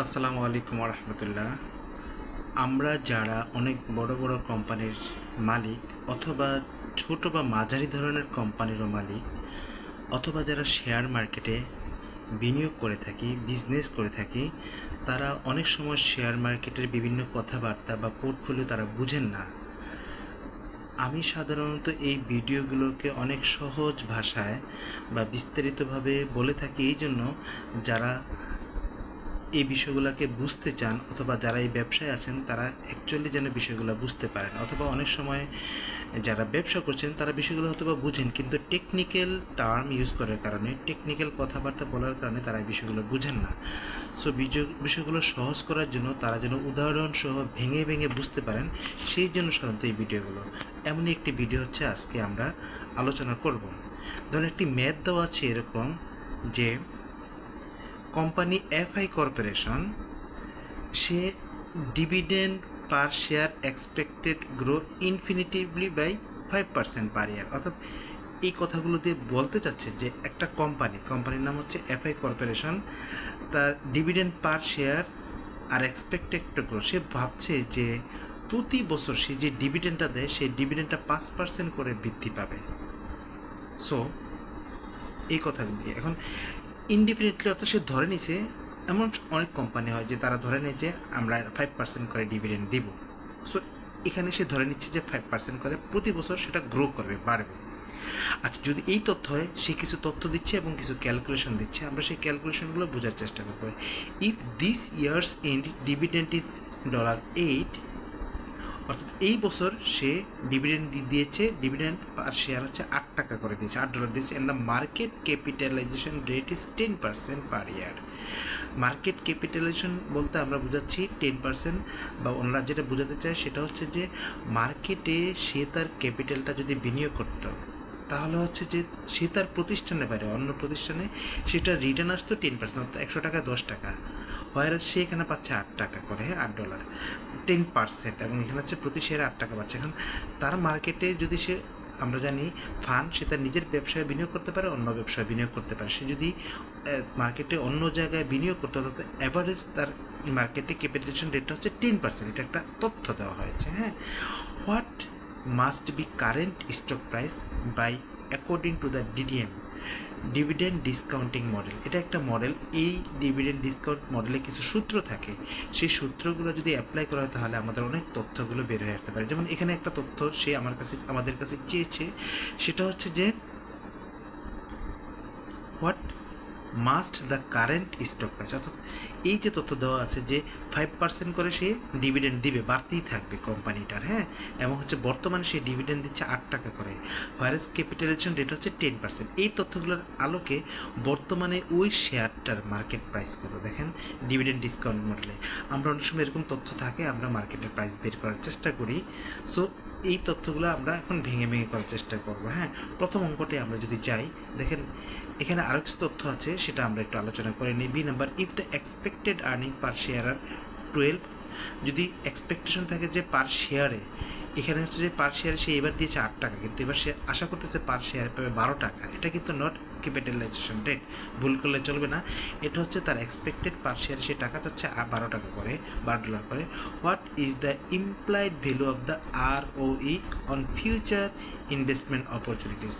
আসসালামু আলাইকুম রহমতুল্লাহ। আমরা যারা অনেক বড় বড় কোম্পানির মালিক অথবা ছোট বা মাঝারি ধরনের কোম্পানিরও মালিক অথবা যারা শেয়ার মার্কেটে বিনিয়োগ করে থাকি, বিজনেস করে থাকি, তারা অনেক সময় শেয়ার মার্কেটের বিভিন্ন কথাবার্তা বা পোর্টফোলিও তারা বুঝেন না। আমি সাধারণত এই ভিডিওগুলোকে অনেক সহজ ভাষায় বা বিস্তারিতভাবে বলে থাকি এই জন্য যারা এই বিষয়গুলোকে বুঝতে চান অথবা যারা এই ব্যবসায় আছেন তারা অ্যাকচুয়ালি যেন বিষয়গুলো বুঝতে পারেন, অথবা অনেক সময় যারা ব্যবসা করছেন তারা বিষয়গুলো হয়তো বা বুঝেন কিন্তু টেকনিক্যাল টার্ম ইউজ করার কারণে, টেকনিক্যাল কথাবার্তা বলার কারণে তারা এই বিষয়গুলো বুঝেন না। সো বিষয়গুলো সহজ করার জন্য তারা যেন উদাহরণ সহ ভেঙে ভেঙে বুঝতে পারেন, সেই জন্য সাধারণত এই ভিডিওগুলো। এমনই একটি ভিডিও হচ্ছে আজকে আমরা আলোচনা করব। ধরুন একটি ম্যাথ দেওয়া আছে এরকম যে কোম্পানি এফআই কর্পোরেশন, সে dividend per share expected grow infinitively by 5% per year. অর্থাৎ এই কথাগুলো দিয়ে বলতে চাচ্ছে যে একটা কোম্পানির নাম হচ্ছে এফআই কর্পোরেশন, তার dividend per share are expected grow, সে ভাবছে যে প্রতি বছর সে যে ডিভিডেন্ডটা দেয় সেই ডিভিডেন্ডটা 5% করে বৃদ্ধি পাবে। সো এই কথাগুলি এখন ইনডিফিনিটলি, অর্থাৎ সে ধরে নিছে, এমন অনেক কোম্পানি হয় যে তারা ধরে নেয় যে আমরা 5% করে ডিভিডেন্ড দিব। সো এখানে সে ধরে নিচ্ছে যে 5% করে প্রতি বছর সেটা গ্রো করবে, বাড়বে। আচ্ছা, যদি এই তথ্য হয়, সে কিছু তথ্য দিচ্ছে এবং কিছু ক্যালকুলেশন দিচ্ছে, আমরা সেই ক্যালকুলেশনগুলো বোঝার চেষ্টা করবো। If this years end dividend is $8, অর্থাৎ এই বছর সে ডিভিডেন্ড দিয়েছে, ডিভিডেন্ড পার শেয়ার হচ্ছে $8 করে দিয়েছে, $8 দিয়েছে, and the market capitalization rate is 10% per year. Market capitalization বলতে আমরা বোঝাচ্ছি 10%, বা ওনারা যেটা বোঝাতে চায় সেটা হচ্ছে যে মার্কেটে সে তার ক্যাপিটালটা যদি বিনিয়োগ করত তাহলে হচ্ছে যে সে তার প্রতিষ্ঠানে বাইরে অন্য প্রতিষ্ঠানে সেটা রিটার্ন আসতো 10%, অর্থাৎ 100 টাকা 10 টাকা, হয় সে এখানে পাচ্ছে $8 করে, $8, 10%, এবং এখানে হচ্ছে প্রতি শেয়ারে $8 পাচ্ছে। এখন তার মার্কেটে যদি সে, আমরা জানি ফান্ড সে তার নিজের ব্যবসায় বিনিয়োগ করতে পারে, অন্য ব্যবসায় বিনিয়োগ করতে পারে। সে যদি মার্কেটে অন্য জায়গায় বিনিয়োগ করতে হয় তাতে অ্যাভারেজ তার মার্কেটে ক্যাপিটালাইজেশন রেটটা হচ্ছে 10%। এটা একটা তথ্য দেওয়া হয়েছে। হ্যাঁ, what must be current stock price by according to the DDM, dividend discounting model. এটা একটা মডেল, এই ডিভিডেন্ড ডিসকাউন্ট মডেলে কিছু সূত্র থাকে, সেই সূত্রগুলো যদি অ্যাপ্লাই করা হয় তাহলে আমাদের অনেক তথ্যগুলো বের হয়ে আসতে পারে। যেমন এখানে একটা তথ্য সে আমাদের কাছে চেয়েছে, সেটা হচ্ছে যে what must the current stock price, অর্থাৎ এই যে তথ্য দেওয়া আছে যে 5% করে সে ডিভিডেন্ড দিবে, বাড়তেই থাকবে কোম্পানিটার। হ্যাঁ, এবং হচ্ছে বর্তমানে সে ডিভিডেন্ড দিচ্ছে $8 করে, হোয়ারেজ ক্যাপিটালাইজেশন রেট হচ্ছে 10%। এই তথ্যগুলোর আলোকে বর্তমানে ওই শেয়ারটার মার্কেট প্রাইস কত, দেখেন ডিভিডেন্ড ডিসকাউন্ট মডেলে আমরা অনেক সময় এরকম তথ্য থাকে, আমরা মার্কেটের প্রাইস বের করার চেষ্টা করি। সো এই তথ্যগুলো আমরা এখন ভেঙে ভেঙে করার চেষ্টা করব। হ্যাঁ, প্রথম অঙ্কটি আমরা যদি যাই, দেখেন এখানে আরও কিছু তথ্য আছে, সেটা আমরা একটু আলোচনা করে নিই। B number, if the expected earning per share আর 12, যদি এক্সপেকটেশন থাকে যে পার শেয়ারে, এখানে হচ্ছে যে পার শেয়ারে সে এবার দিয়েছে $8, কিন্তু এবার সে আশা করতেছে পার শেয়ারে পাবে $12, এটা কিন্তু নট ক্যাপিটালাইজেশন রেট, ভুল করলে চলবে না। এটা হচ্ছে তার এক্সপেক্টেড পার শেয়ারে সে টাকা চাচ্ছে $12 করে, $12 করে। What is the implied value of the ROE on future investment opportunities,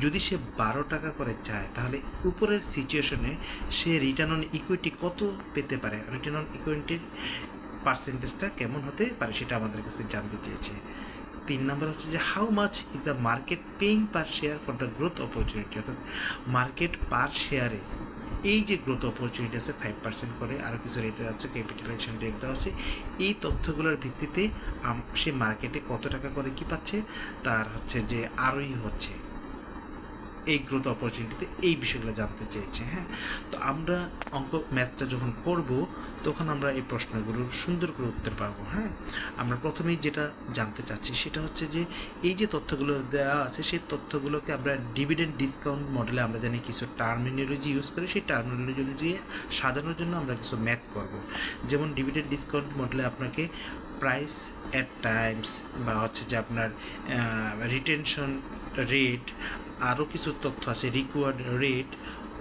যদি সে $12 করে চায় তাহলে উপরের সিচুয়েশনে সে রিটার্ন অন ইকুইটি কত পেতে পারে, রিটার্ন অন ইকুইটির পার্সেন্টেজটা কেমন হতে পারে সেটা আমাদের কাছে জানতে চেয়েছে। 3 নম্বর হচ্ছে যে how much is the market paying per share for the growth opportunity, অর্থাৎ মার্কেট পার শেয়ারে এই যে গ্রোথ অপরচুনিটি আছে 5% করে, আরও কিছু রেট আছে, ক্যাপিটালাইজেশন রেট দেওয়া আছে, এই তথ্যগুলোর ভিত্তিতে সে মার্কেটে কত টাকা করে কি পাচ্ছে, তার হচ্ছে যে আরোই হচ্ছে এই গ্রোথ অপরচুনিটিতে, এই বিষয়গুলো জানতে চেয়েছে। হ্যাঁ, তো আমরা ম্যাথটা যখন করব তখন আমরা এই প্রশ্নগুলোর সুন্দর করে উত্তর পাবো। হ্যাঁ, আমরা প্রথমেই যেটা জানতে চাচ্ছি সেটা হচ্ছে যে এই যে তথ্যগুলো দেওয়া আছে সেই তথ্যগুলোকে আমরা ডিভিডেন্ড ডিসকাউন্ট মডেলে আমরা জানি কিছু টার্মিনোলজি ইউজ করি, সেই টার্মিনোলজি সাজানোর জন্য আমরা কিছু ম্যাথ করব। যেমন ডিভিডেন্ড ডিসকাউন্ট মডেলে আপনাকে প্রাইস অ্যাট টাইমস, বা হচ্ছে যে আপনার রিটেনশন রেট, আরও কিছু তথ্য আছে, রিকোয়ার্ড রেট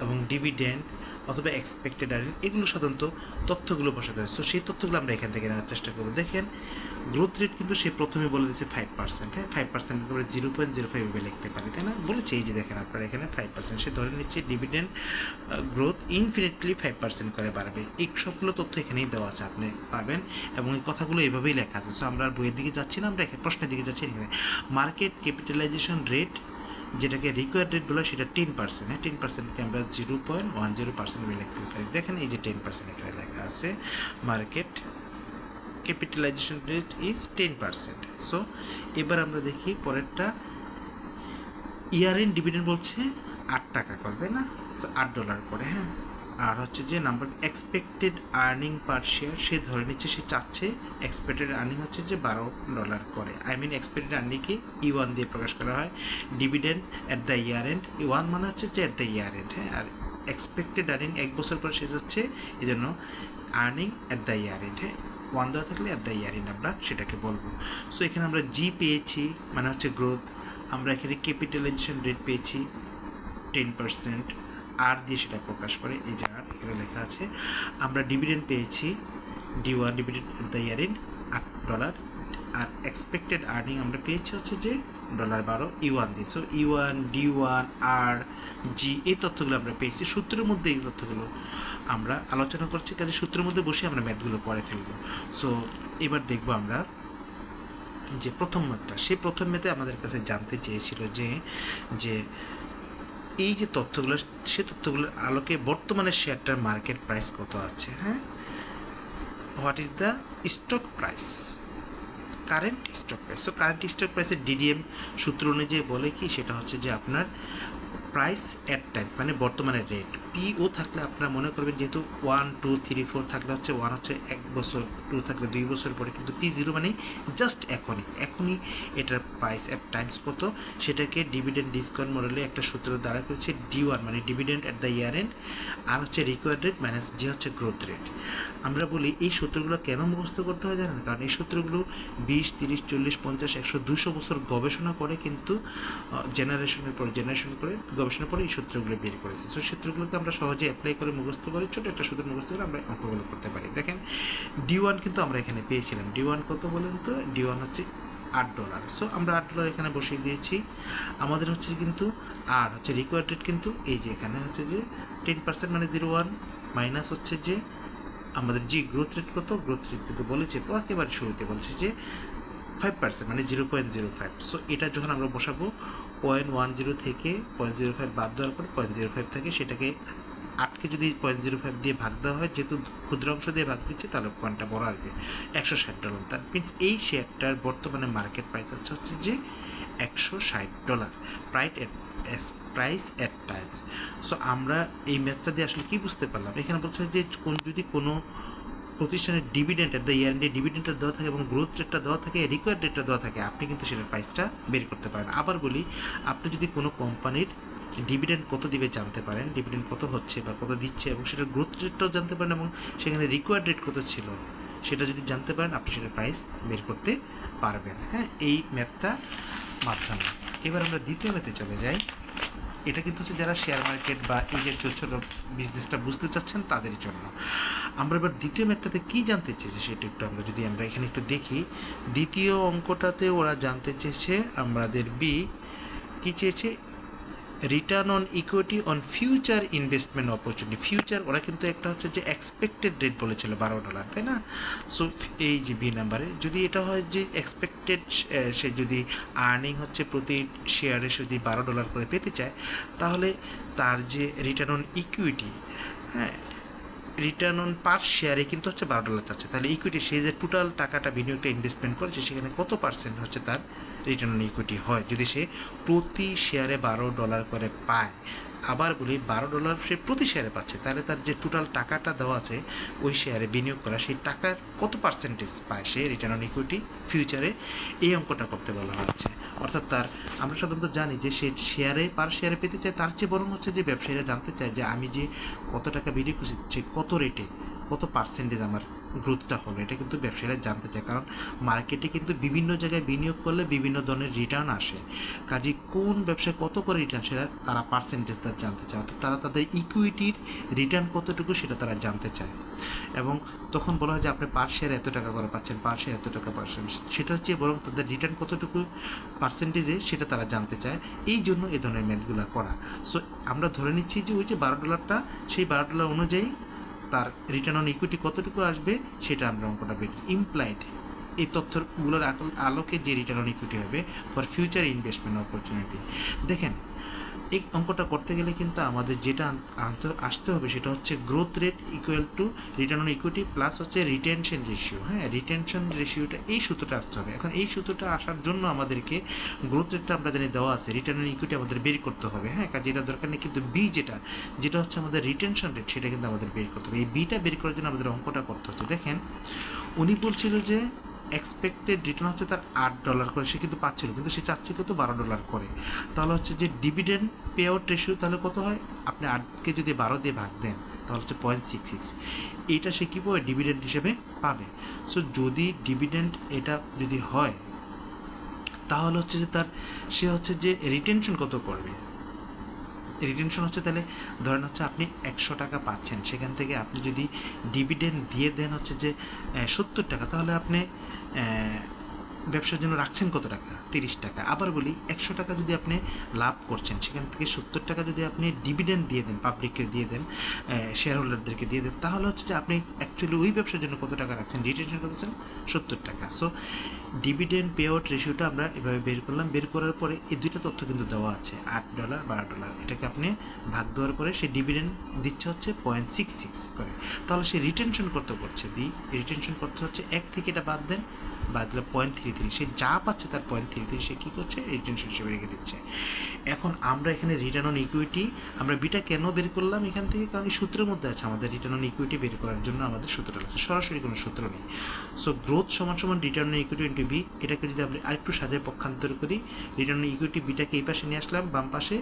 এবং ডিভিডেন্ড অথবা এক্সপেক্টেড আর্নিং, এগুলো সাধারণত তথ্যগুলো বসাতে হয়। সো সেই তথ্যগুলো আমরা এখান থেকে নেওয়ার চেষ্টা করবো। দেখেন গ্রোথ রেট কিন্তু সে প্রথমে বলে দিচ্ছে 5%, হ্যাঁ 5% আমরা 0.05 ভেবে লিখতে পারি, তাই না? বলেছে এই যে দেখেন আপনারা এখানে 5%, সে ধরে নিচ্ছে ডিভিডেন্ড গ্রোথ ইনফিনিটলি 5% করে বাড়বে। এই সবগুলো তথ্য এখানেই দেওয়া আছে, আপনি পাবেন, এবং এই কথাগুলো এভাবেই লেখা আছে। সো আমরা বইয়ের দিকে যাচ্ছি না, আমরা এখানে প্রশ্নের দিকে যাচ্ছি। এখানে মার্কেট ক্যাপিটালাইজেশন রেট, যেটাকে রিকোয়ার্ড রেট বলা, সেটা 10%, হ্যাঁ 10%কে আমরা 0.10% ভেবে লিখতে পারি। দেখেন এই যে 10% এখানে লেখা আছে, market capitalization rate is 10%। So এবার আমরা দেখি পরেরটা, ইয়ার এন্ড ডিভিডেন্ড বলছে 8 টাকা করে, তাই না? সো $8 করে, হ্যাঁ। আর হচ্ছে যে number expected earning per share, সে ধরে নিচ্ছে, সে চাচ্ছে এক্সপেক্টেড আর্নিং হচ্ছে যে $12 করে। আই মিন এক্সপেক্টেড আর্নিংকে E1 দিয়ে প্রকাশ করা হয়। Dividend at the year end, E1 মানে হচ্ছে যে অ্যাট দ্য ইয়ার এন্ড, হ্যাঁ। আর এক্সপেক্টেড আর্নিং 1 বছর পর শেষ হচ্ছে, এই জন্য earning at the year end, হ্যাঁ 1 দেওয়া থাকলে অ্যাট দ্য ইয়ার এন্ড আমরা সেটাকে বলবো। সো এখানে আমরা জি পেয়েছি, মানে হচ্ছে গ্রোথ। আমরা এখানে ক্যাপিটালাইজেশন রেট পেয়েছি 10%, আর দিয়ে সেটা প্রকাশ করে, এই যে আর এখানে লেখা আছে। আমরা ডিভিডেন্ড পেয়েছি D1, dividend at the year end $8, আর এক্সপেক্টেড আর্নিং আমরা পেয়েছি হচ্ছে যে $12 E1 দিয়ে। সো E1, D1, আর জি, এই তথ্যগুলো আমরা পেয়েছি। সূত্রের মধ্যে এই তথ্যগুলো আমরা আলোচনা করছি, কাজে সূত্রের মধ্যে বসে আমরা ম্যাথগুলো করে ফেলবো। সো এবার দেখবো আমরা যে প্রথম ম্যাথটা, সেই প্রথম ম্যাথে আমাদের কাছে জানতে চেয়েছিল যে এই যে তথ্যগুলো, সে তথ্যগুলোর আলোকে বর্তমানে শেয়ারটার মার্কেট প্রাইস কত আছে, হ্যাঁ, what is the stock price, current stock price. So current stock প্রাইসের ডিডিএম সূত্র অনুযায়ী বলে কি, সেটা হচ্ছে যে আপনার প্রাইস অ্যাট টাইম, মানে বর্তমানের রেট। পিও থাকলে আপনারা মনে করবেন, যেহেতু 1, 2, 3, 4 থাকলে হচ্ছে 1 হচ্ছে 1 বছর, 2 থাকলে 2 বছর পরে, কিন্তু P0 মানে জাস্ট এখনই এটার প্রাইস অ্যাট টাইমস কত, সেটাকে ডিভিডেন্ড ডিসকাউন্ট মডেলে একটা সূত্র দ্বারা করেছে D1 মানে dividend at the year end, আর হচ্ছে রিকোয়ার্ড রেট মাইনাস যে হচ্ছে গ্রোথ রেট। আমরা বলি এই সূত্রগুলো কেন মুখস্থ করতে হয় জানেন? কারণ এই সূত্রগুলো 20, 30, 40, 50, 100, 200 বছর গবেষণা করে, কিন্তু জেনারেশনের পর জেনারেশন করে গবেষণা করে এই সূত্রগুলো বের করেছে। সো সূত্রগুলোকে আমরা সহজে অ্যাপ্লাই করে মুখস্থ করে, ছোটো একটা সূত্র মুখস্থ করে আমরা অঙ্কগুলো করতে পারি। দেখেন D1 কিন্তু আমরা এখানে পেয়েছিলাম। D1 কত বলেন তো? D1 হচ্ছে $8। সো আমরা $8 এখানে বসিয়ে দিয়েছি। আমাদের হচ্ছে কিন্তু আর হচ্ছে রিকোয়ার্ড রেট, কিন্তু এই যে এখানে হচ্ছে যে 10% মানে 0.1 মাইনাস হচ্ছে যে আমাদের জি গ্রোথ রেট কত, গ্রোথ রেট কিন্তু বলেছে একেবারে শুরুতে, বলছে যে 5% মানে 0.05। সো এটা যখন আমরা বসাবো 0.10 থেকে 0.05 বাদ দেওয়ার পর 0.05 থাকে, সেটাকে 8কে যদি 0.05 দিয়ে ভাগ দেওয়া হয়, যেহেতু ক্ষুদ্র অংশ দিয়ে ভাগ দিচ্ছে, তাহলে পয়েন্টটা বড় আসবে, $160। তার মিনস এই শেয়ারটার বর্তমানে মার্কেট প্রাইস হচ্ছে যে $160, প্রাইস অ্যাট টাইমস। সো আমরা এই ম্যাথটা দিয়ে আসলে কী বুঝতে পারলাম? এখানে বলছে যে যদি কোনো প্রতিষ্ঠানের ডিভিডেন্ড অ্যাট দ্য ইয়ার এন্ডে ডিভিডেন্ডটা দেওয়া থাকে এবং গ্রোথ রেটটা দেওয়া থাকে, রিকোয়ার্ড রেটটা দেওয়া থাকে, আপনি কিন্তু সেটার প্রাইসটা বের করতে পারেন। আবার বলি, আপনি যদি কোনো কোম্পানির ডিভিডেন্ড কত দিবে জানতে পারেন, ডিভিডেন্ড কত হচ্ছে বা কত দিচ্ছে, এবং সেটার গ্রোথ রেটটাও জানতে পারেন, এবং সেখানে রিকোয়ার্ড রেট কত ছিল সেটা যদি জানতে পারেন, আপনি সেটার প্রাইস বের করতে পারবেন, হ্যাঁ, এই ম্যাথটা মাধ্যমে। এবার আমরা দ্বিতীয় ম্যাথে চলে যাই। এটা কিন্তু হচ্ছে যারা শেয়ার মার্কেট বা এই যে ছোটো বিজনেসটা বুঝতে চাচ্ছেন তাদের জন্য। আমরা এবার দ্বিতীয় ম্যাথটাতে কী জানতে চেয়েছি সেটা একটু আমরা যদি আমরা এখানে একটু দেখি। দ্বিতীয় অঙ্কটাতে ওরা জানতে চেয়েছে, আমাদের বি কী চেয়েছে, return on equity on future investment opportunity. Future ওরা কিন্তু একটা হচ্ছে যে এক্সপেক্টেড রেট বলেছিল $12, তাই না? সো এই যে বি নাম্বারে যদি এটা হয় যে এক্সপেক্টেড, সে যদি আর্নিং হচ্ছে প্রতি শেয়ারে যদি $12 করে পেতে চায়, তাহলে তার যে রিটার্ন অন ইকুইটি, হ্যাঁ রিটার্ন অন পার শেয়ারে কিন্তু হচ্ছে $12 চাচ্ছে, তাহলে ইকুইটি সে যে টোটাল টাকাটা বিনিয়োগটা ইনভেস্টমেন্ট করেছে, সেখানে কত পার্সেন্ট হচ্ছে তার রিটার্ন অন ইকুইটি হয় যদি সে প্রতি শেয়ারে $12 করে পায়। আবার বলি $12 সে প্রতি শেয়ারে পাচ্ছে, তাহলে তার যে টোটাল টাকাটা দেওয়া আছে ওই শেয়ারে বিনিয়োগ করা, সেই টাকার কত পার্সেন্টেজ পায় সে রিটার্ন অন ইকুইটি ফিউচারে, এই অঙ্কটা করতে বলা হচ্ছে। অর্থাৎ তার আমরা সাধারণত জানি যে সে শেয়ারে পার শেয়ারে পেতে চায়, তার চেয়ে বরং হচ্ছে যে ব্যবসায়ীরা জানতে চায় যে আমি যে কত টাকা বিনিয়োগ করছি সে কত রেটে, কত পার্সেন্টেজ আমার গ্রোথটা হলো, এটা কিন্তু ব্যবসায়ীরা জানতে চায়। কারণ মার্কেটে কিন্তু বিভিন্ন জায়গায় বিনিয়োগ করলে বিভিন্ন ধরনের রিটার্ন আসে, কাজে কোন ব্যবসায় কত করে রিটার্ন সেটা তারা পার্সেন্টেজ তার জানতে চায়, অর্থাৎ তারা তাদের ইকুইটির রিটার্ন কতটুকু সেটা তারা জানতে চায়। এবং তখন বলা হয় যে আপনি পার শেয়ার এত টাকা করে পাচ্ছেন, পার শেয়ার এত টাকা পাচ্ছেন, সেটা হচ্ছে বরং তাদের রিটার্ন কতটুকু পার্সেন্টেজে সেটা তারা জানতে চায়। এই জন্য এই ধরনের ম্যাথগুলো করা। সো আমরা ধরে নিচ্ছি যে ওই যে $12, সেই $12 অনুযায়ী তার রিটার্ন অন ইকুইটি কতটুকু আসবে সেটা আমরা অঙ্কটা বের ইমপ্লাইড এই তথ্যগুলোর আলোকে যে রিটার্ন অন ইকুইটি হবে ফর ফিউচার ইনভেস্টমেন্ট অপরচুনিটি। দেখেন, এই অঙ্কটা করতে গেলে কিন্তু আমাদের যেটা আসতে হবে সেটা হচ্ছে growth rate equal to return on equity plus হচ্ছে রিটেনশন রেশিও। হ্যাঁ, রিটেনশন রেশিওটা, এই সূত্রটা আসতে হবে। এখন এই সূত্রটা আসার জন্য আমাদেরকে গ্রোথ রেটটা আমরা জানি দেওয়া আছে, রিটার্ন অন ইকুইটি আমাদের বের করতে হবে। হ্যাঁ, কাজে এটা দরকার নেই, কিন্তু বি যেটা হচ্ছে আমাদের রিটেনশন রেট সেটা কিন্তু আমাদের বের করতে হবে। এই বিটা বের করার জন্য আমাদের অঙ্কটা করতে হচ্ছে। দেখেন, উনি বলছিল যে এক্সপেক্টেড রিটার্ন হচ্ছে তার $8 করে, সে কিন্তু পাচ্ছিল, কিন্তু সে চাচ্ছে কত $12 করে। তাহলে হচ্ছে যে ডিভিডেন্ড পে আউট রেশিও তাহলে কত হয়, আপনি 8কে যদি 12 দিয়ে ভাগ দেন তাহলে হচ্ছে 0.66, এইটা সে কী পাবে, ডিভিডেন্ড হিসেবে পাবে। সো যদি ডিভিডেন্ড এটা যদি হয় তাহলে হচ্ছে যে সে হচ্ছে যে রিটেনশন কত করবে, রিটেনশন হচ্ছে তাহলে ধরেন হচ্ছে আপনি 100 টাকা পাচ্ছেন, সেখান থেকে আপনি যদি ডিভিডেন্ড দিয়ে দেন হচ্ছে যে 70 টাকা, তাহলে আপনি ব্যবসার জন্য রাখছেন কত টাকা, 30 টাকা। আবার বলি 100 টাকা যদি আপনি লাভ করছেন, সেখান থেকে 70 টাকা যদি আপনি ডিভিডেন্ড দিয়ে দেন, পাবলিককে দিয়ে দেন, শেয়ার হোল্ডারদেরকে দিয়ে দেন, তাহলে হচ্ছে যে আপনি অ্যাকচুয়ালি ওই ব্যবসার জন্য কত টাকা রাখছেন, রিটেনশন করছেন 70 টাকা। সো ডিভিডেন্ড পে আউট রেশিওটা আমরা এভাবে বের করলাম। বের করার পরে এই দুইটা তথ্য কিন্তু দেওয়া আছে, $8 $12, এটাকে আপনি ভাগ দেওয়ার পরে সে ডিভিডেন্ড দিচ্ছে হচ্ছে 0.66 করে। তাহলে সে রিটেনশন কত করছে, রিটেনশন করতে হচ্ছে 1 থেকে এটা বাদ দেন, বাদ দিলে 0.33, সে যা পাচ্ছে তার 0.33 সে কী করছে, রিটেনশন হিসেবে রেখে দিচ্ছে। এখন আমরা এখানে রিটার্ন অন ইকুইটি আমরা বিটা কেন বের করলাম এখান থেকে, কারণ এই সূত্রের মধ্যে আছে আমাদের রিটার্ন অন ইকুইটি বের করার জন্য আমাদের সূত্রটা আছে, সরাসরি কোনো সূত্র নেই। সো গ্রোথ সমান সমান return on equity into B, এটাকে যদি আমরা আরেকটু সাজায় পক্ষান্তর করি, রিটার্ন অন ইকুইটি বিটাকে এই পাশে নিয়ে আসলাম বাম পাশে,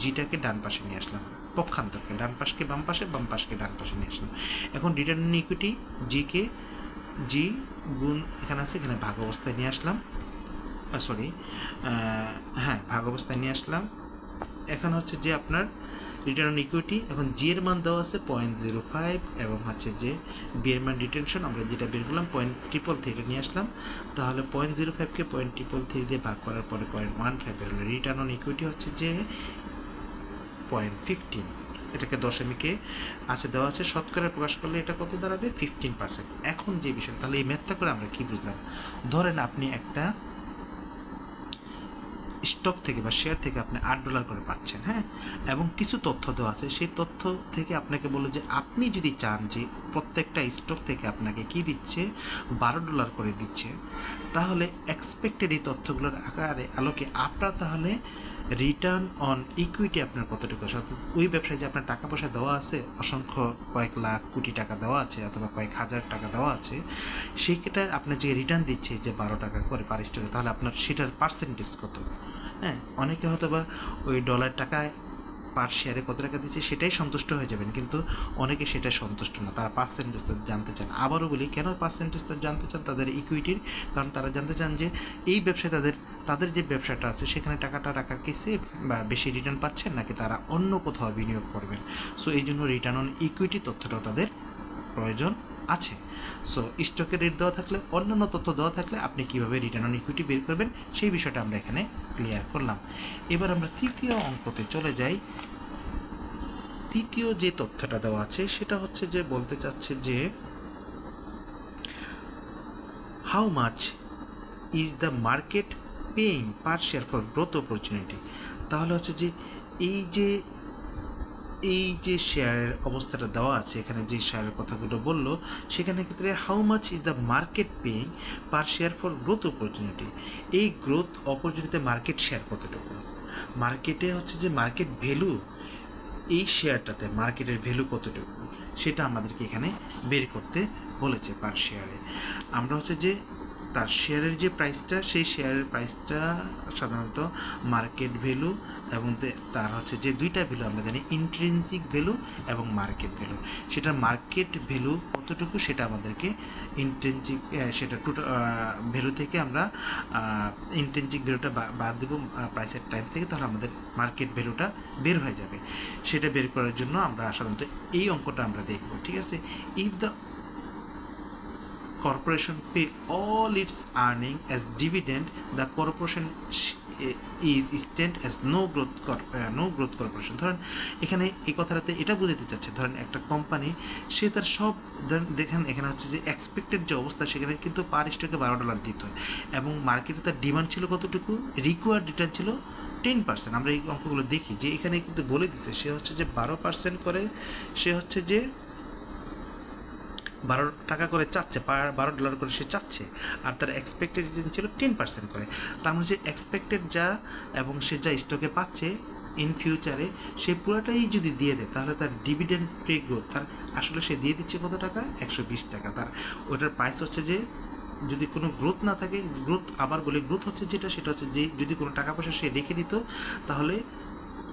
জিটাকে ডান পাশে নিয়ে আসলাম, পক্ষান্তরকে ডান পাশকে বাম পাশে, বাম পাশকে ডান পাশে নিয়ে আসলাম। এখন রিটার্ন অন ইকুইটি জি গুণ এখানে আছে, এখানে ভাগ অবস্থায় নিয়ে আসলাম, ভাগ অবস্থায় নিয়ে আসলাম। এখন হচ্ছে যে আপনার রিটার্ন অন ইকুইটি, এখন জি এর মান দেওয়া আছে 0.05 এবং হচ্ছে যে বি এর মান রিটেনশন আমরা যেটা বের করলাম 0.333 নিয়ে আসলাম। তাহলে 0.05কে 0.333 দিয়ে ভাগ করার পরে 0.15 বের হলো। রিটার্ন অন ইকুইটি হচ্ছে যে 0.15, এটাকে দশমিকে আছে দেওয়া আছে, শতকরা প্রকাশ করলে এটা কত দাঁড়াবে, 15%। এখন যে বিষয়, তাহলে এই ম্যাথটা করে আমরা কি বুঝলাম, ধরেন আপনি একটা স্টক থেকে বা শেয়ার থেকে আপনি $8 করে পাচ্ছেন, হ্যাঁ, এবং কিছু তথ্য দেওয়া আছে, সেই তথ্য থেকে আপনাকে বললো যে আপনি যদি চান যে প্রত্যেকটা স্টক থেকে আপনাকে কি দিচ্ছে, $12 করে দিচ্ছে, তাহলে এক্সপেক্টেড এই তথ্যগুলোর আলোকে আপনার তাহলে রিটার্ন অন ইকুইটি আপনার কতটুকু, অর্থাৎ ওই ব্যবসায় যে আপনার টাকা পয়সা দেওয়া আছে, অসংখ্য কয়েক লাখ কোটি টাকা দেওয়া আছে অথবা কয়েক হাজার টাকা দেওয়া আছে, সেইটা আপনার যে রিটার্ন দিচ্ছে যে $12 করে পার স্টকে, তাহলে আপনার সেটার পার্সেন্টেজ কত। হ্যাঁ, অনেকে হয়তো বা ওই টাকায় পার শেয়ারে কত টাকা দিচ্ছে সেটাই সন্তুষ্ট হয়ে যাবেন, কিন্তু অনেকে সেটা সন্তুষ্ট না, তারা পার্সেন্টেজ জানতে চান। আবারও বলি, কেন পার্সেন্টেজ জানতে চান, তাদের ইকুইটির, কারণ তারা জানতে চান যে এই ব্যবসায় তাদের যে ব্যবসাটা আছে সেখানে টাকাটা রাখা কি সেফ বা বেশি রিটার্ন পাচ্ছেন নাকি তারা অন্য কোথাও বিনিয়োগ করবেন। সো এই জন্য রিটার্ন অন ইকুইটি তথ্যটাও তাদের প্রয়োজন আছে। সো স্টকের রেট দেওয়া থাকলে, অন্যান্য তথ্য দেওয়া থাকলে আপনি কীভাবে রিটার্ন অন ইকুইটি বের করবেন সেই বিষয়টা আমরা এখানে ক্লিয়ার করলাম। এবার আমরা তৃতীয় অঙ্কতে চলে যাই। তৃতীয় যে তথ্যটা দেওয়া আছে সেটা হচ্ছে যে বলতে চাচ্ছে যে how much is the market paying per share for growth opportunity. তাহলে হচ্ছে যে এই যে শেয়ারের অবস্থাটা দেওয়া আছে, এখানে যে শেয়ারের কথাগুলো বললো সেখানে ক্ষেত্রে how much is the market paying per share for growth opportunity, এই গ্রোথ অপরচুনিটিতে মার্কেট শেয়ার কতটুকু, মার্কেটে হচ্ছে যে মার্কেট ভ্যালু, এই শেয়ারটাতে মার্কেটের ভ্যালু কতটুকু সেটা আমাদেরকে এখানে বের করতে বলেছে পার শেয়ারে। আমরা হচ্ছে যে তার শেয়ারের যে প্রাইসটা, সেই শেয়ারের প্রাইসটা সাধারণত মার্কেট ভ্যালু এবং তার হচ্ছে যে দুইটা ভ্যালু আমরা জানি, ইন্ট্রিনসিক ভ্যালু এবং মার্কেট ভ্যালু। সেটার মার্কেট ভ্যালু কতটুকু সেটা আমাদেরকে ইন্ট্রিনসিক, সেটা টোটাল ভ্যালু থেকে আমরা ইন্ট্রিনসিক ভ্যালুটা বাদ দেবো প্রাইসের টাইম থেকে, তাহলে আমাদের মার্কেট ভ্যালুটা বের হয়ে যাবে। সেটা বের করার জন্য আমরা সাধারণত এই অঙ্কটা আমরা দেখব, ঠিক আছে। If the corporation pay all its earning as dividend, the corporation is stand as no growth corporation। ধরেন এখানে এই কথাটাতে এটা বোঝাতে চাচ্ছে, ধরেন একটা কোম্পানি সে তার সব, দেখেন এখানে হচ্ছে যে এক্সপেক্টেড যে অবস্থা, সেখানে কিন্তু পার স্টকে $12 দিত এবং মার্কেটে তার ডিমান্ড ছিল কতটুকু, রিকোয়ার্ড রিটার্ন ছিল 10%। আমরা এই অঙ্কগুলো দেখি যে এখানে কিন্তু বলে দিচ্ছে সে হচ্ছে যে 12% করে, সে হচ্ছে যে $12 করে চাচ্ছে, $12 করে সে চাচ্ছে, আর তার এক্সপেক্টেড রিটার্ন ছিল 10% করে। তার মানে যে এক্সপেক্টেড যা এবং সে যা স্টকে পাচ্ছে ইন ফিউচারে, সে পুরোটাই যদি দিয়ে দেয়, তাহলে তার ডিভিডেন্ড পে গ্রোথ, তার আসলে সে দিয়ে দিচ্ছে কত টাকা, $120। তার ওটার প্রাইস হচ্ছে যে, যদি কোনো গ্রোথ না থাকে, গ্রোথ আবার বলে গ্রোথ হচ্ছে যেটা, সেটা হচ্ছে যে যদি কোনো টাকা পয়সা সে রেখে দিত, তাহলে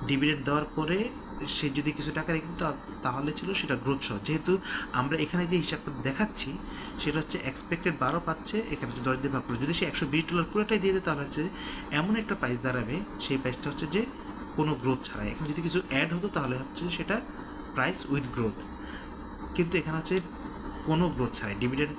ডিভিডেন্ড দেওয়ার পরে সে যদি কিছু টাকা রেখে দিত, তাহলে ছিল সেটা গ্রোথ সহ। যেহেতু আমরা এখানে যে হিসাবটা দেখাচ্ছি সেটা হচ্ছে এক্সপেক্টেড 12 পাচ্ছে, এখানে হচ্ছে 10 দিয়ে ভাগ করে, যদি সে $120 পুরোটাই দিয়ে দেয়, তাহলে হচ্ছে এমন একটা প্রাইস দাঁড়াবে, সেই প্রাইসটা হচ্ছে যে কোনো গ্রোথ ছাড়াই। এখানে যদি কিছু অ্যাড হতো তাহলে হচ্ছে সেটা প্রাইস উইথ গ্রোথ, কিন্তু এখানে হচ্ছে কোনো গ্রোথ ছাড়াই ডিভিডেন্ড।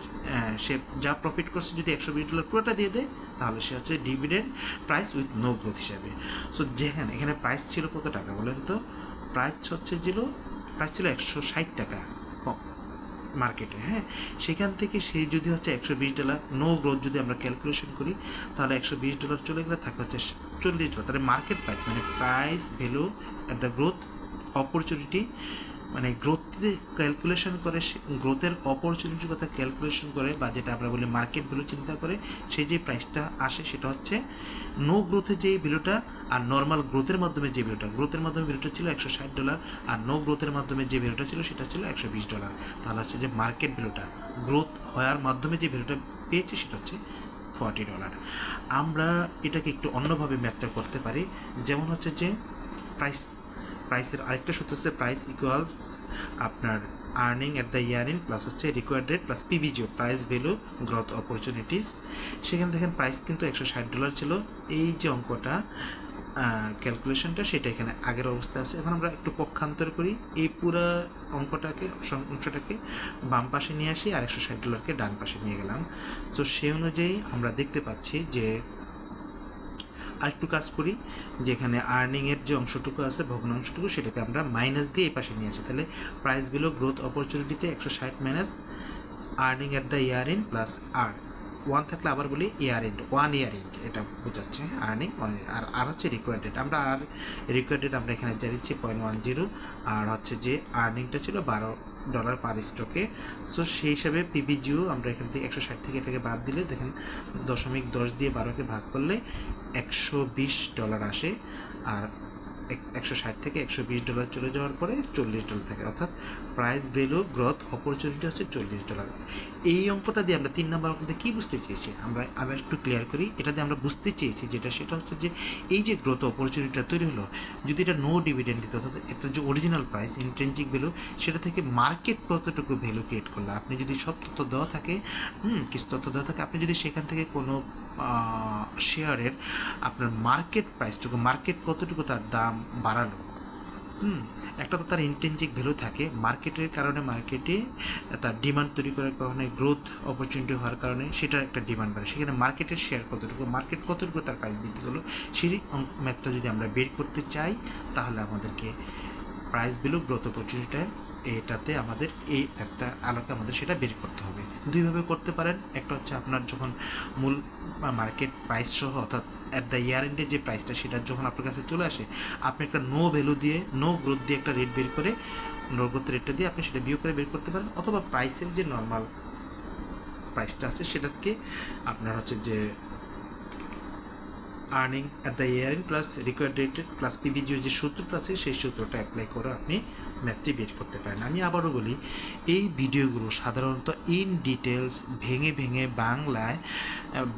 সে যা প্রফিট করছে যদি $120 পুরোটা দিয়ে দেয়, তাহলে সে হচ্ছে dividend price with no growth হিসাবে। সো যেখানে এখানে প্রাইস ছিল কত টাকা বলেন তো, প্রাইস ছিল $160 মার্কেটে, হ্যাঁ। সেখান থেকে সে যদি হচ্ছে $120 নো গ্রোথ যদি আমরা ক্যালকুলেশন করি, তাহলে $120 চলে গেলে থাকে হচ্ছে $40। তাহলে মার্কেট প্রাইস মানে price value at the growth opportunity, মানে গ্রোথে ক্যালকুলেশন করে, গ্রোথের অপরচুনিটির কথা ক্যালকুলেশন করে, বা যেটা আমরা বলি মার্কেট ভ্যালু চিন্তা করে, সেই যে প্রাইসটা আসে সেটা হচ্ছে নো গ্রোথের যে ভ্যালুটা, আর নর্মাল গ্রোথের মাধ্যমে যে ভ্যালুটা, গ্রোথের মাধ্যমে ভ্যালুটা ছিল $160, আর নো গ্রোথের মাধ্যমে যে ভ্যালুটা ছিল সেটা ছিল $120। তাহলে হচ্ছে যে মার্কেট ভ্যালুটা গ্রোথ হওয়ার মাধ্যমে যে ভ্যালুটা পেয়েছে সেটা হচ্ছে $40। আমরা এটাকে একটু অন্যভাবে ম্যাথটা করতে পারি, যেমন হচ্ছে যে প্রাইসের আরেকটা সূত্র হচ্ছে প্রাইস ইকুয়ালস আপনার earning at the year in plus হচ্ছে required rate plus PVGO, price value growth opportunities. সেখানে দেখেন প্রাইস কিন্তু $160 ছিল। এই যে অঙ্কটা ক্যালকুলেশনটা সেটা এখানে আগের অবস্থা আছে। এখন আমরা একটু পক্ষান্তর করি, এই পুরো অংশটাকে বাম পাশে নিয়ে আসি আর $160কে ডান পাশে নিয়ে গেলাম। তো সেই অনুযায়ী আমরা দেখতে পাচ্ছি যে আরেকটু কাজ করি, যেখানে আর্নিংয়ের যে অংশটুকু আছে, ভগ্নাংশটুকু, সেটাকে আমরা মাইনাস দিয়ে এই পাশে নিয়ে আসি। তাহলে প্রাইস ভ্যালু গ্রোথ অপরচুনিটিতে 160 minus earning at the year in plus আর 1 থাকলে আবার বলি ইয়ার ইন্ড, 1 ইয়ার ইন্ড, এটা বোঝাচ্ছে আর্নিং। আর হচ্ছে রিকোয়ার্ড রেট, আমরা আর রিকোয়ার্ড রেট আমরা এখানে জানিয়েছি 0.10, আর হচ্ছে যে আর্নিংটা ছিল $12 পার স্টকে। সো সেই হিসাবে পিভিজিও আমরা এখান থেকে 160 থেকে এটাকে বাদ দিলে দেখেন 0.10 দিয়ে 12কে ভাগ করলে $120 আসে, আর 160 থেকে $120 চলে যাওয়ার পরে $40 থাকে, অর্থাৎ প্রাইস ভ্যালু গ্রোথ অপরচুনিটি হচ্ছে $40। এই অঙ্কটা দিয়ে আমরা 3 নম্বর অঙ্কতে কী বুঝতে চেয়েছি, আমরা আবার একটু ক্লিয়ার করি। এটা দিয়ে আমরা বুঝতে চেয়েছি সেটা হচ্ছে যে এই যে গ্রোথ অপরচুনিটিটা তৈরি হলো, যদি এটা নো ডিভিডেন্ড দিত, অর্থাৎ একটা যে অরিজিনাল প্রাইস ইন্ট্রিনসিক ভ্যালু, সেটা থেকে মার্কেট কতটুকু ভ্যালু ক্রিয়েট করলো। আপনি যদি সব তথ্য দেওয়া থাকে, কিছু তথ্য দেওয়া থাকে, আপনি যদি সেখান থেকে কোনো শেয়ারের আপনার মার্কেট প্রাইসটুকু, মার্কেট কতটুকু তার দাম বাড়ালো, একটা তো তার ইন্ট্রিনসিক ভ্যালু থাকে, মার্কেটের কারণে, মার্কেটে তার ডিমান্ড তৈরি করার কারণে, গ্রোথ অপরচুনিটি হওয়ার কারণে সেটার একটা ডিমান্ড বাড়ে, সেখানে মার্কেটের শেয়ার কতটুকু, মার্কেট কতটুকু তার প্রাইস বৃদ্ধি করলো, সেই ম্যাথটা যদি আমরা বের করতে চাই, তাহলে আমাদেরকে প্রাইস ভ্যালু গ্রোথ অপরচুনিটিটা, এটাতে আমাদের এই একটা আলোকে আমাদের সেটা বের করতে হবে। দুইভাবে করতে পারেন, একটা হচ্ছে আপনার যখন মূল মার্কেট প্রাইস সহ, অর্থাৎ অ্যাট দ্য ইয়ার এন্ডে যে প্রাইসটা, সেটা যখন আপনার কাছে চলে আসে, আপনি একটা নো ভ্যালু দিয়ে, নো গ্রোথ দিয়ে একটা রেট বের করে, নো গ্রোথ রেটটা দিয়ে আপনি সেটা বিয়োগ করে বের করতে পারেন, অথবা প্রাইসের যে নর্মাল প্রাইসটা আছে সেটাকে আপনার হচ্ছে যে earning at the year end plus required rate plus PVGO যে সূত্রটা আছে, সেই সূত্রটা অ্যাপ্লাই করে আপনি ম্যাথটি বের করতে পারেন। আমি আবারও বলি, এই ভিডিওগুলো সাধারণত ইন ডিটেলস ভেঙে ভেঙে বাংলায়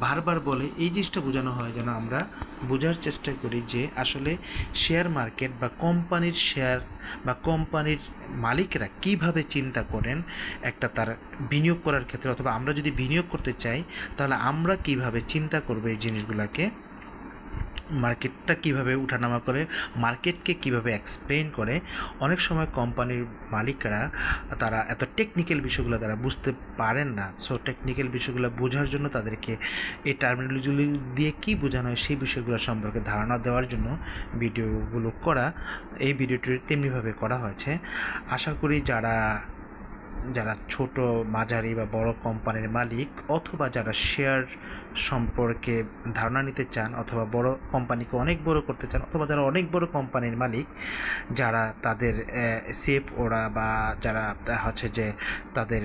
বারবার বলে এই জিনিসটা বোঝানো হয় যেন আমরা বোঝার চেষ্টা করি যে আসলে শেয়ার মার্কেট বা কোম্পানির শেয়ার বা কোম্পানির মালিকরা কিভাবে চিন্তা করেন একটা তার বিনিয়োগ করার ক্ষেত্রে, অথবা আমরা যদি বিনিয়োগ করতে চাই তাহলে আমরা কিভাবে চিন্তা করবো এই জিনিসগুলোকে, মার্কেটটা কিভাবে উঠানামা করে, মার্কেটকে কিভাবে এক্সপ্লেইন করে। অনেক সময় কোম্পানির মালিকরা তারা এত টেকনিক্যাল বিষয়গুলো তারা বুঝতে পারেন না। সো টেকনিক্যাল বিষয়গুলো বোঝার জন্য তাদেরকে এই টার্মিনোলজিগুলি দিয়ে কী বোঝানো হয় সেই বিষয়গুলো সম্পর্কে ধারণা দেওয়ার জন্য ভিডিওগুলো করা। এই ভিডিওটি তেমনিভাবে করা হয়েছে। আশা করি যারা ছোট মাঝারি বা বড় কোম্পানির মালিক, অথবা যারা শেয়ার সম্পর্কে ধারণা নিতে চান, অথবা বড় কোম্পানিকে অনেক বড় করতে চান, অথবা যারা অনেক বড় কোম্পানির মালিক, যারা তাদের সেফ ওরা বা যারা হচ্ছে যে তাদের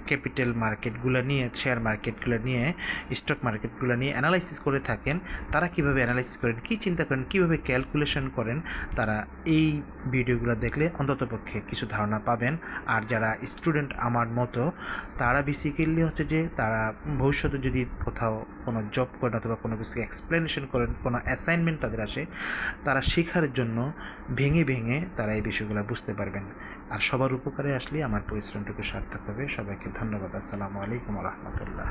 ক্যাপিটাল মার্কেটগুলো নিয়ে, শেয়ার মার্কেটগুলো নিয়ে, স্টক মার্কেটগুলো নিয়ে অ্যানালাইসিস করে থাকেন, তারা কিভাবে অ্যানালাইসিস করেন, কী চিন্তা করেন, কীভাবে ক্যালকুলেশন করেন, তারা এই ভিডিওগুলো দেখলে অন্ততপক্ষে কিছু ধারণা পাবেন। আর যারা স্টুডেন্ট আমার মতো, তারা বেসিক্যালি হচ্ছে যে তারা ভবিষ্যতে যদি কোথাও কোনো জব করেন অথবা কোনো কিছু এক্সপ্লেনেশন করেন, কোনো অ্যাসাইনমেন্ট তাদের আসে, তারা শেখার জন্য ভেঙে ভেঙে তারা এই বিষয়গুলো বুঝতে পারবেন। আর সবার উপকারে আসলে আমার পরিশ্রমটুকু সার্থক হবে। সবাইকে ধন্যবাদ। আসসালামু আলাইকুম রহমতুল্লাহ।